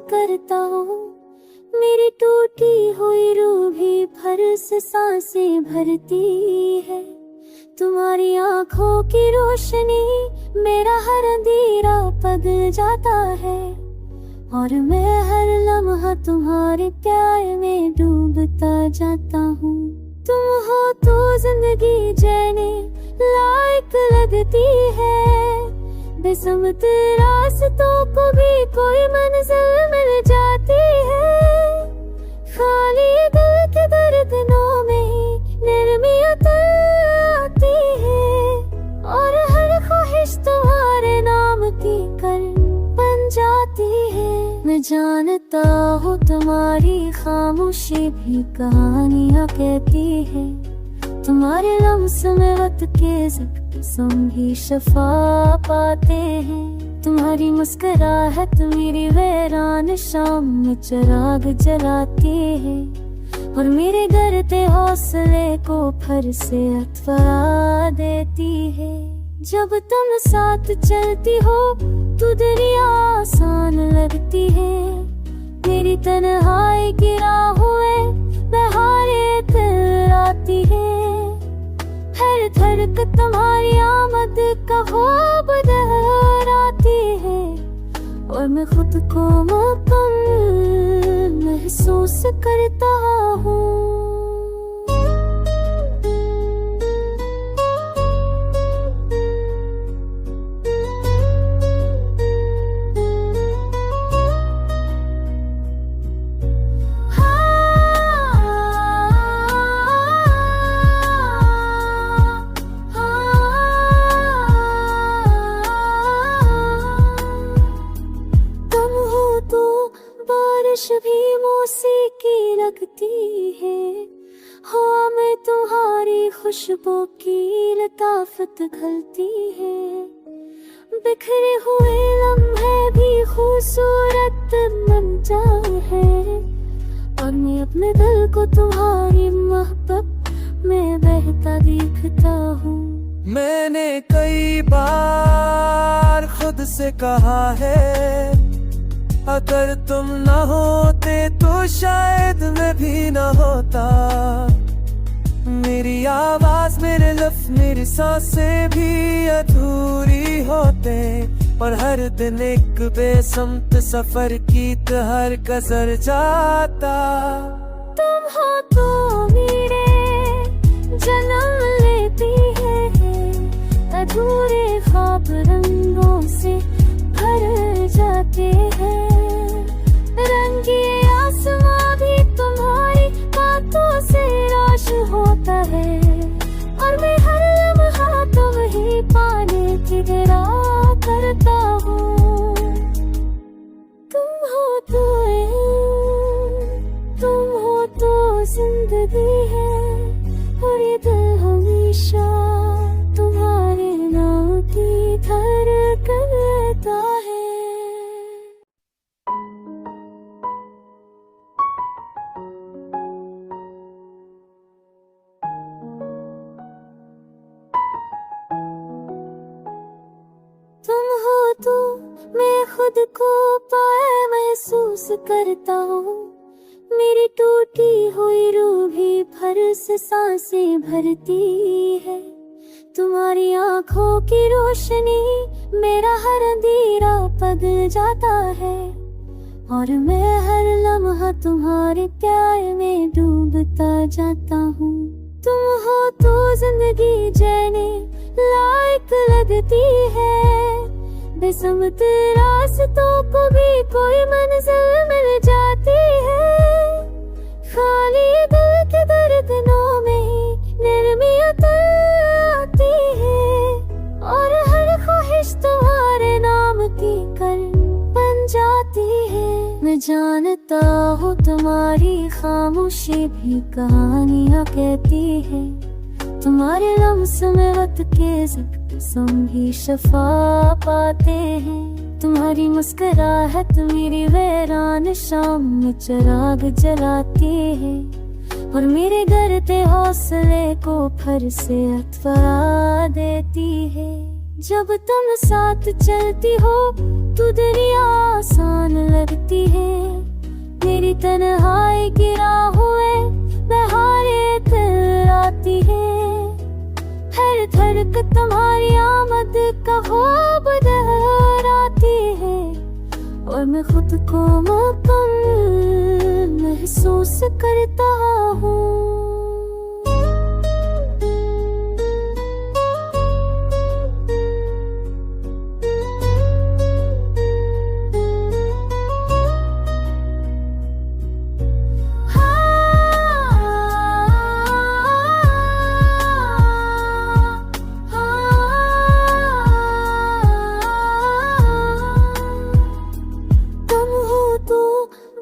करता हूँ। मेरी टूटी हुई रूह भी भर से सांसें भरती है। तुम्हारी आंखों की रोशनी मेरा हर अंधेरा बदल जाता है, और मैं हर लम्हा तुम्हारे प्यार में डूबता जाता हूँ। तुम हो तो जिंदगी जीने लायक लगती है। बेसमत रास्तों को भी कोई मंजिल मिल जाती है। खाली दिल के धड़कनों में नरमियत आती है, और हर ख्वाहिश तुम्हारे नाम की कर बन जाती है। मैं जानता हूँ तुम्हारी खामोशी भी कहानियाँ कहती है। तुम्हारे लम्स में वक्त के ज़ख्म भी शफा पाते हैं। तुम्हारी मुस्कुराहट मेरी वीरान शाम में चिराग जलाती है, और मेरे डरते हौसले को फिर से अथवा देती है। जब तुम साथ चलती हो तो दरिया आसान लगती है। मेरी तन्हाई की राहों में बहारें आती है। हर धड़क तुम्हारी आमद का ख्वाब दोहराती है, और मैं खुद को मुकम्मल महसूस करता हूँ। भी मौसीकी लगती है। हाँ, मैं तुम्हारी खुशबू की लताफत घलती है। बिखरे हुए लम्हे भी खूबसूरत मंजर है, और मैं अपने दिल को तुम्हारी मोहब्बत में बहता देखता हूँ। मैंने कई बार खुद से कहा है, अगर तुम न होते तो शायद मैं भी न होता। मेरी आवाज, मेरे लफ्ज़, मेरी सांसें भी अधूरी होते, पर हर दिन एक बेसमत सफर की तरह गुजर जाता। तुम हो तो मेरे जन्म लेती है। अधूरे ख्वाब रंगों से भर जाते हैं। रंगीन आसमां भी तुम्हारी बातों से रोशन होता है, और मैं हर लम्हा तुम ही पाने की गिरा करता हूँ। तुम हो तो जिंदगी है, और ये दिल हमेशा तुम्हारे नाम की धड़कन रहता है। तुम हो तो मैं खुद को पाए महसूस करता हूँ। मेरी टूटी हुई रूह भी भर से सांसें भरती है। तुम्हारी आंखों की रोशनी मेरा हर अंधेरा बदल जाता है, और मैं हर लम्हा तुम्हारे प्यार में डूबता जाता हूँ। तुम हो तो जिंदगी जीने लायक लगती है। बेसमत रास्तों को भी कोई मंजिल मिल जाती है। खाली दिल के धड़कनों में नरमियत आती है, और हर ख्वाहिश तुम्हारे नाम की कर बन जाती है। मैं जानता हूँ तुम्हारी खामोशी भी कहानियाँ कहती है। तुम्हारे लम्स में वक्त के ज़ख्म भी शफा पाते हैं। तुम्हारी मुस्कुराहट मेरी वीरान शाम में चिराग जलाती है, और मेरे डरते हौसले को फिर से अथवा देती है। जब तुम साथ चलती हो तो दरिया आसान लगती है। मेरी तन्हाई की राहों में बहारें आती है। हर धड़क तुम्हारी आमद का ख्वाब दोहराती है, और मैं खुद को मुकम्मल महसूस करता हूँ।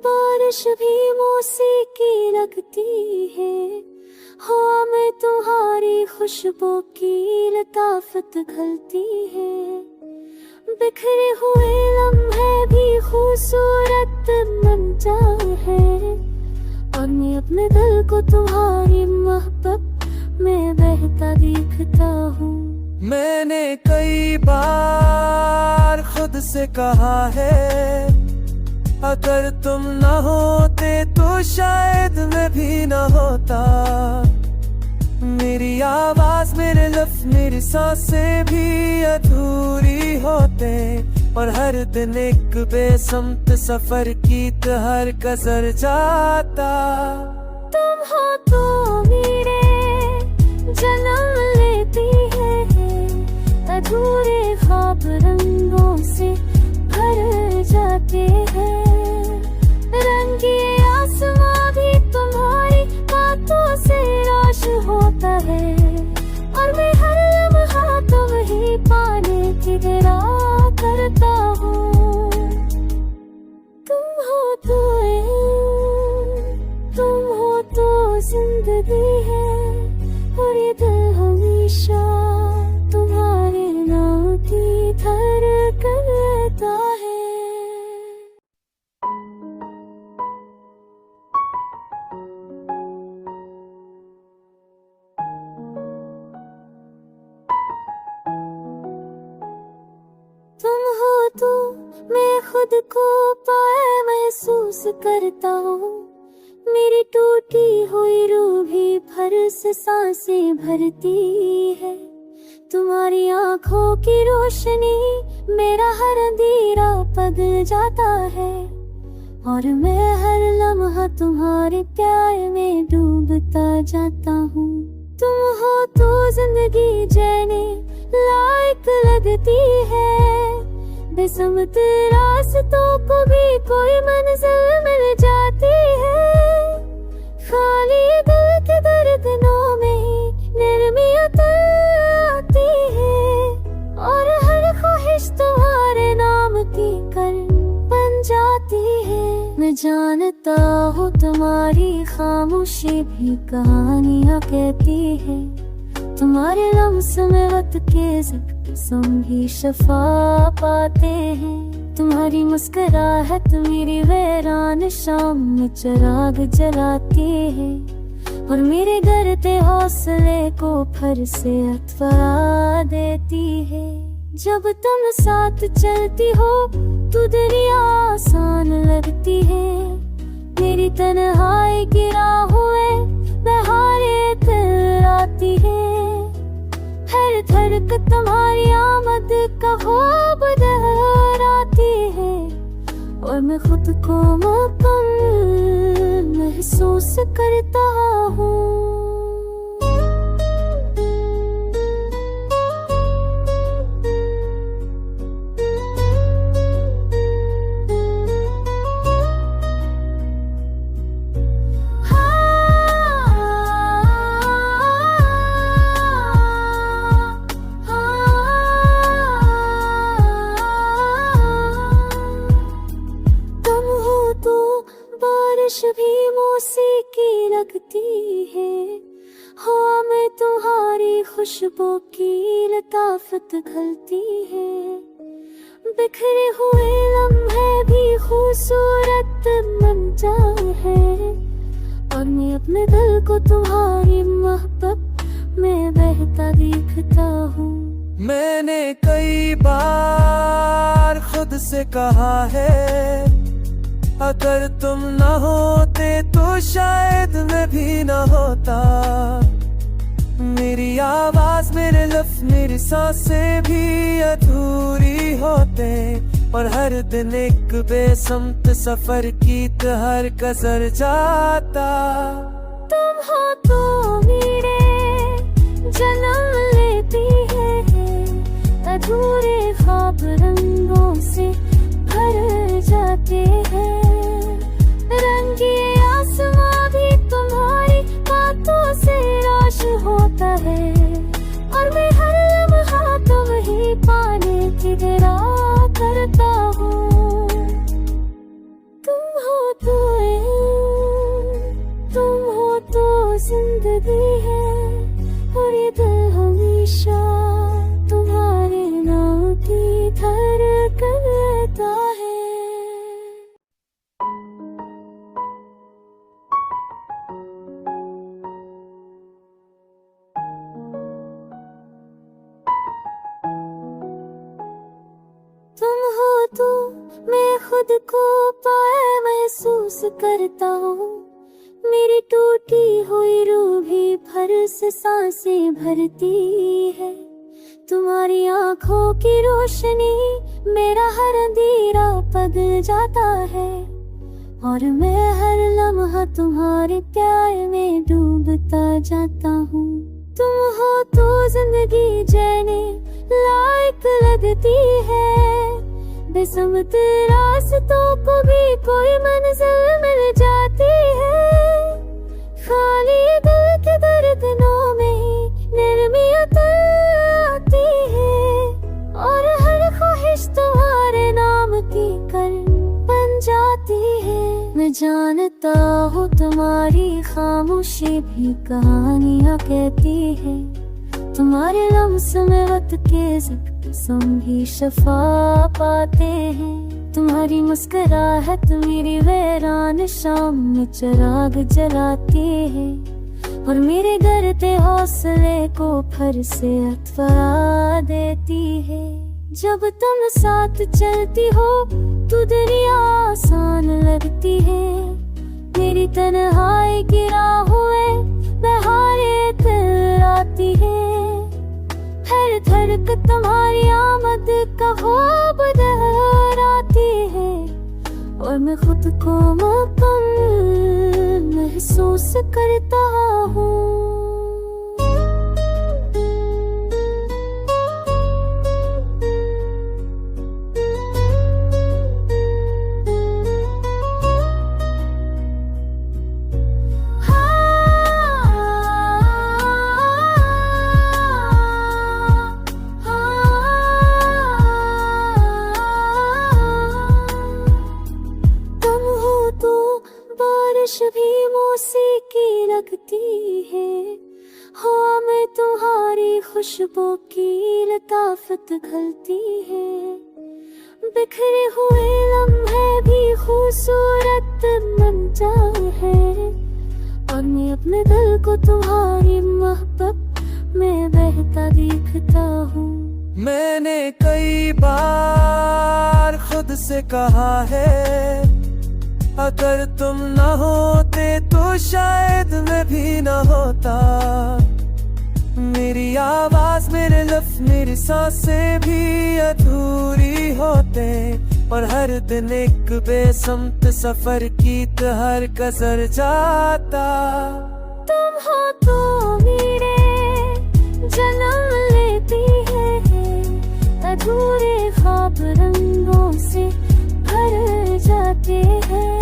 बारिश भी मौसीकी लगती है। हाँ, मैं तुम्हारी खुशबू की लताफत घलती है। बिखरे हुए लम्हे भी खूबसूरत मंजर है, और मैं अपने दिल को तुम्हारी मोहब्बत में बहता देखता हूँ। मैंने कई बार खुद से कहा है, अगर तुम न होते तो शायद मैं भी न होता। मेरी आवाज, मेरे लफ्ज, मेरी सांसें भी अधूरी होते, और हर दिन एक बेसमत सफर की तरह गुजर जाता। तुम हो तो मेरे जन्म लेती है, अधूरे ख्वाब रंगों से भर जाते हैं। रंगीन आसमां भी तुम्हारी बातों से रोशन होता है, और मैं हर लम्हा तुम्हें पाने की दुआ करता हूँ। तुम हो तो जिंदगी है, और ये दिल हमेशा तुम्हारे नाम की धड़कन रहता है। तुम हो तो मैं खुद को पाए महसूस करता हूँ। मेरी टूटी हुई रूह भी फर से सांसें भरती है। तुम्हारी आंखों की रोशनी मेरा हर अंधेरा पगल जाता है, और मैं हर लम्हा तुम्हारे प्यार में डूबता जाता हूँ। तुम हो तो जिंदगी जीने लायक लगती है। बेसमत रास्तों को भी कोई मंजिल मिल जाती है। खाली दिल के धड़कनों में ही नरमियत आती है, और हर ख्वाहिश तुम्हारे नाम की कर बन जाती है। मैं जानता हूँ तुम्हारी खामोशी भी कहानियाँ कहती है। तुम्हारे लम्स में वक्त के जख्म भी शफा पाते हैं। तुम्हारी मुस्कुराहट मेरी वैरान शाम में चिराग जलाती है, और मेरे डरते हौसले को फिर से अथवा देती है। जब तुम साथ चलती हो तो दुनिया आसान लगती है। मेरी तन्हाई की राहों में बहारें आती है। हर धड़क तुम्हारी आमद का ख्वाब दोहराती है, और मैं खुद को मुकम्मल महसूस करता हूँ। बारिश भी मौसीकी लगती है। हाँ, मैं तुम्हारी खुशबू की लताफत घलती है। बिखरे हुए लम्हे भी खूबसूरत मंजर है, और मैं अपने दिल को तुम्हारी मोहब्बत में बहता देखता हूँ। मैंने कई बार खुद से कहा है, अगर तुम न होते तो शायद मैं भी न होता। मेरी आवाज, मेरे लफ्ज, मेरी सांसें भी अधूरी होते, और हर दिन एक बेसमत सफर की तहर गुजर जाता। तुम हो तो मेरे जन्म लेती है, अधूरे ख्वाब रंगों से भर जाते हैं। रंगीन आसमां भी तुम्हारी बातों से रोश होता है, और मैं हर लम्हा तुम्हें पाने की दुआ करता हूँ। तुम हो तो जिंदगी है, और ये दिल हमेशा तुम्हारे नाम की धड़कन रहता है। तुम हो तो मैं खुद को पाए महसूस करता हूँ। मेरी टूटी हुई रूह भी फर से सांसें भरती है। तुम्हारी आंखों की रोशनी मेरा हर अंधेरा बदल जाता है, और मैं हर लम्हा तुम्हारे प्यार में डूबता जाता हूँ। तुम हो तो जिंदगी जीने लायक लगती है, बेसमत रास्तों को भी कोई मंजिल मिल जाती है। खाली दिल के धड़कनों में ही नरमियत आती है, और हर ख्वाहिश तुम्हारे नाम की कर बन जाती है। मैं जानता हूँ तुम्हारी खामोशी भी कहानियाँ कहती है, तुम्हारे लम्स में वक्त के ज़ख्म भी शफा पाते हैं। तुम्हारी मुस्कुराहट मेरी वैरान शाम में चिराग जलाती है, और मेरे डरते हौसले को फिर से अथवा देती है। जब तुम साथ चलती हो तो दुनिया आसान लगती है, मेरी तन्हाई की राहों में बहारें दिल आती है। हर धड़क तुम्हारी आमद का ख्वाब दोहराती है, और मैं खुद को मुकम्मल महसूस करता हूँ। बारिश भी मौसीकी लगती है, हाँ मैं तुम्हारी खुशबू की लताफत घलती है। बिखरे हुए लम्हे भी खूबसूरत बन जाए है, और मैं अपने दिल को तुम्हारी मोहब्बत में बहता देखता हूँ। मैंने कई बार खुद से कहा है, अगर तुम न होते तो शायद मैं भी न होता। मेरी आवाज, मेरे लफ्ज, मेरी सांसें भी अधूरी होते, और हर दिन एक बेसमत सफर की तहर गुजर जाता। तुम हो तो मेरे जन्म लेती है, अधूरे ख्वाब रंगों से भर जाते हैं।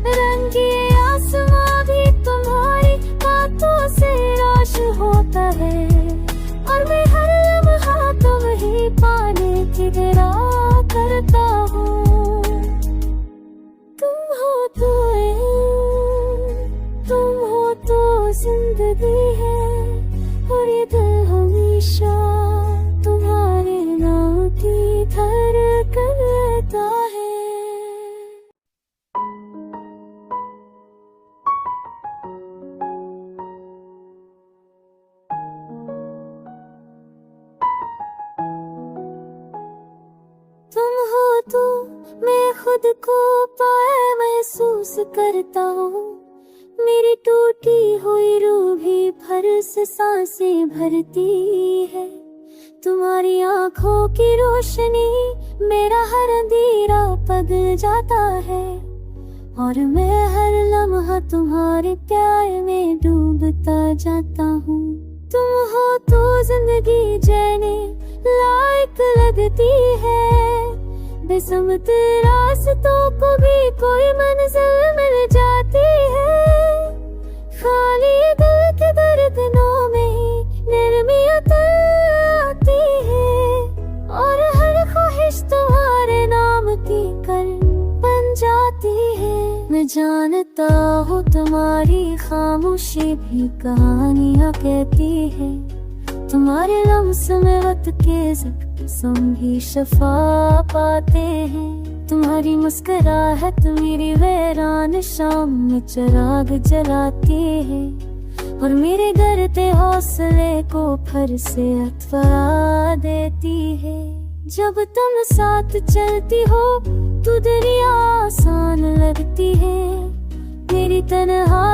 रंगीन आसमां भी तुम्हारी बातों से रोश होता है, और मैं हर लम्हा तुम्हें पाने की दुआ करता हूँ। तुम हो तो जिंदगी है, और ये दिल हमेशा तुम्हारे नाम की धड़कन रहता है। तुम हो तो मैं खुद को पाए करता हूँ। मेरी टूटी हुई रूह भी फर्श सांसें भरती है। तुम्हारी आंखों की रोशनी मेरा हर अंधेरा पगल जाता है, और मैं हर लम्हा तुम्हारे प्यार में डूबता जाता हूँ। तुम हो तो जिंदगी जीने लायक लगती है। बेसमत रास्तों को भी कोई मंजिल मिल जाती है। खाली दिल के धड़कनों में ही नरमियत आती है, और हर ख्वाहिश तुम्हारे नाम की कर बन जाती है। मैं जानता हूँ तुम्हारी खामोशी भी कहानियाँ कहती है। तुम्हारे लम्स में वक्त के ज़ख्म भी शफा पाते हैं। तुम्हारी मुस्कुराहट मेरी वीरान शाम में चिराग जलाती है, और मेरे डरते हौसले को फिर से अथवा देती है। जब तुम साथ चलती हो तो दरिया आसान लगती है। मेरी तन्हाई